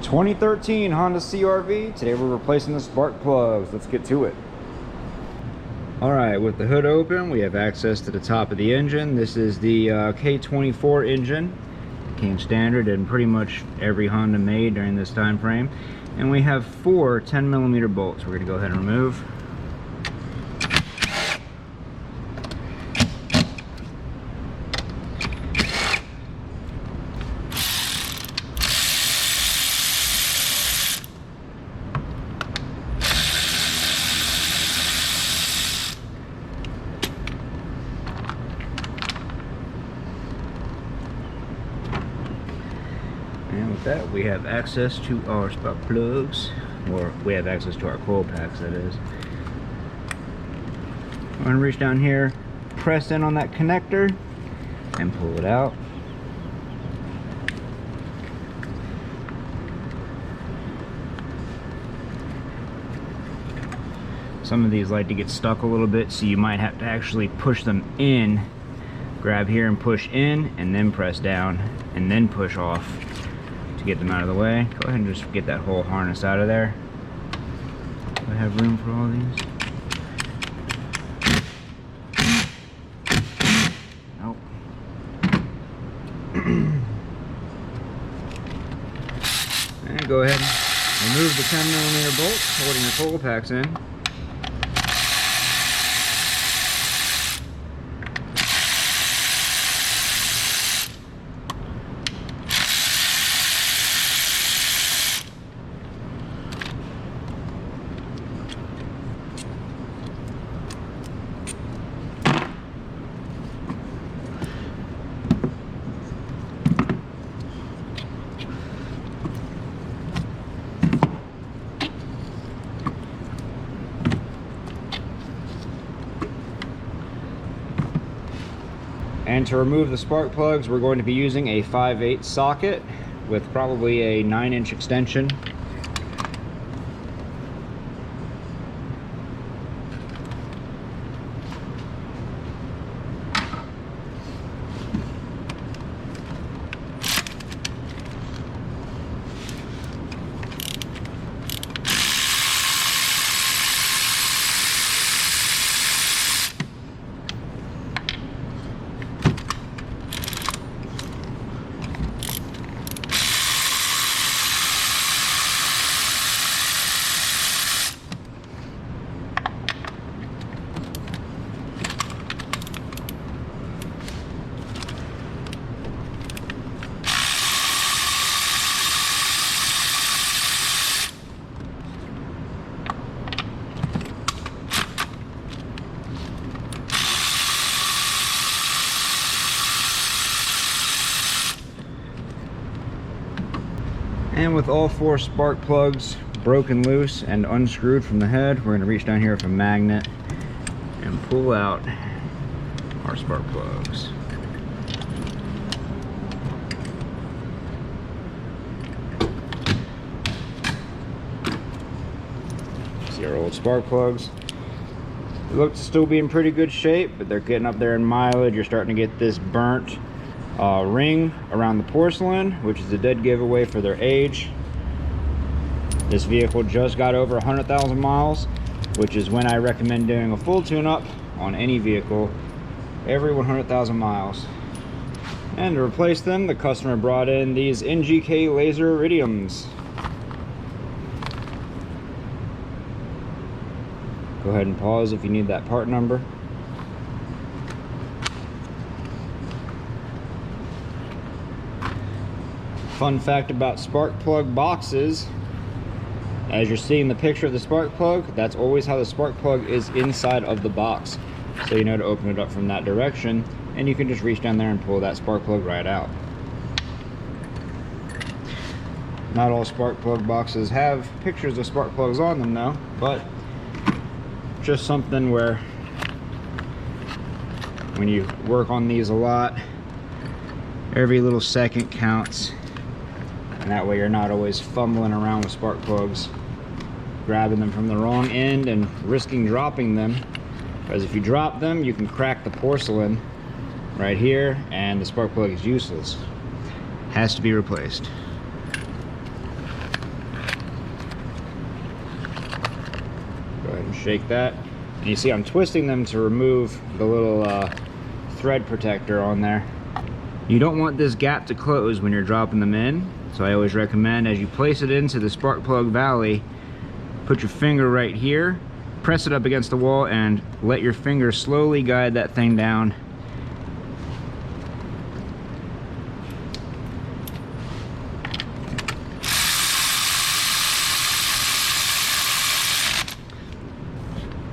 2013 Honda CRV. Today we're replacing the spark plugs. Let's get to it. Alright, with the hood open, we have access to the top of the engine. This is the K24 engine. Came standard in pretty much every Honda made during this time frame. And we have 4 10mm bolts we're going to go ahead and remove. And with that, we have access to our spark plugs, or we have access to our coil packs, that is. I'm going to reach down here, press in on that connector, and pull it out. Some of these like to get stuck a little bit, so you might have to actually push them in. Grab here and push in, and then press down, and then push off to get them out of the way. Go ahead and just get that whole harness out of there. Do I have room for all these? Nope. And go ahead and remove the 10mm bolts holding your coil packs in. And to remove the spark plugs, we're going to be using a 5/8 socket with probably a 9-inch extension. And with all 4 spark plugs broken loose and unscrewed from the head, we're going to reach down here with a magnet and pull out our spark plugs. See our old spark plugs. They look to still be in pretty good shape, but they're getting up there in mileage. You're starting to get this burnt ring around the porcelain, which is a dead giveaway for their age. This vehicle just got over 100,000 miles, which is when I recommend doing a full tune-up on any vehicle every 100,000 miles. And to replace them, the customer brought in these NGK laser iridiums. Go ahead and pause if you need that part number. Fun fact about spark plug boxes, as you're seeing the picture of the spark plug, that's always how the spark plug is inside of the box. So you know to open it up from that direction, and you can just reach down there and pull that spark plug right out. Not all spark plug boxes have pictures of spark plugs on them though, but just something where when you work on these a lot, every little second counts. And that way you're not always fumbling around with spark plugs, grabbing them from the wrong end and risking dropping them. Because if you drop them, you can crack the porcelain right here and the spark plug is useless. Has to be replaced. shake that. And you see I'm twisting them to remove the little thread protector on there. You don't want this gap to close when you're dropping them in, so I always recommend as you place it into the spark plug valley, put your finger right here, press it up against the wall, and let your finger slowly guide that thing down.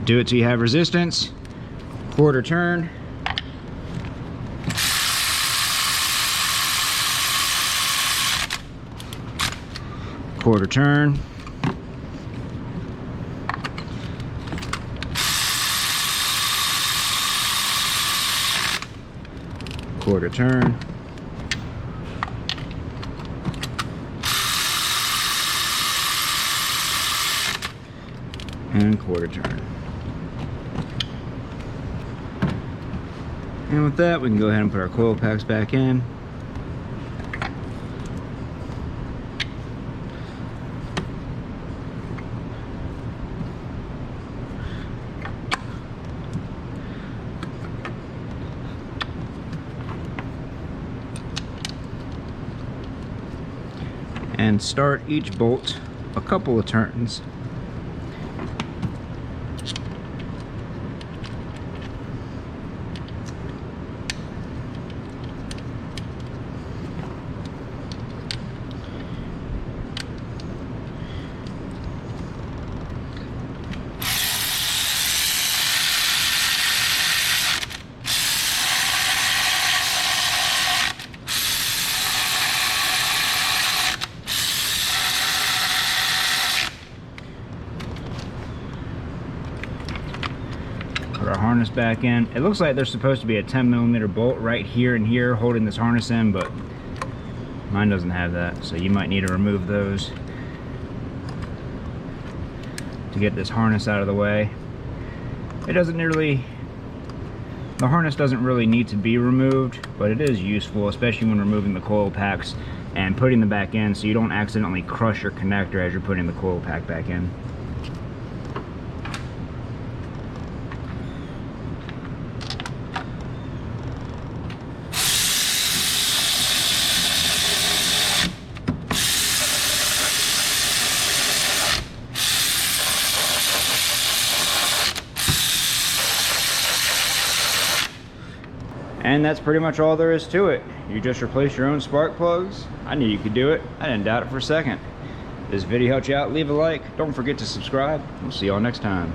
Do it till you have resistance. Quarter turn. Quarter turn. Quarter turn. And quarter turn. And with that, we can go ahead and put our coil packs back in. And start each bolt a couple of turns. Put our harness back in. It looks like there's supposed to be a 10mm bolt right here and here holding this harness in, but mine doesn't have that, so you might need to remove those to get this harness out of the way. It doesn't really, the harness doesn't really need to be removed, but it is useful, especially when removing the coil packs and putting them back in so you don't accidentally crush your connector as you're putting the coil pack back in. And that's pretty much all there is to it. You just replace your own spark plugs. I knew you could do it. I didn't doubt it for a second. If this video helped you out, leave a like. Don't forget to subscribe. We'll see y'all next time.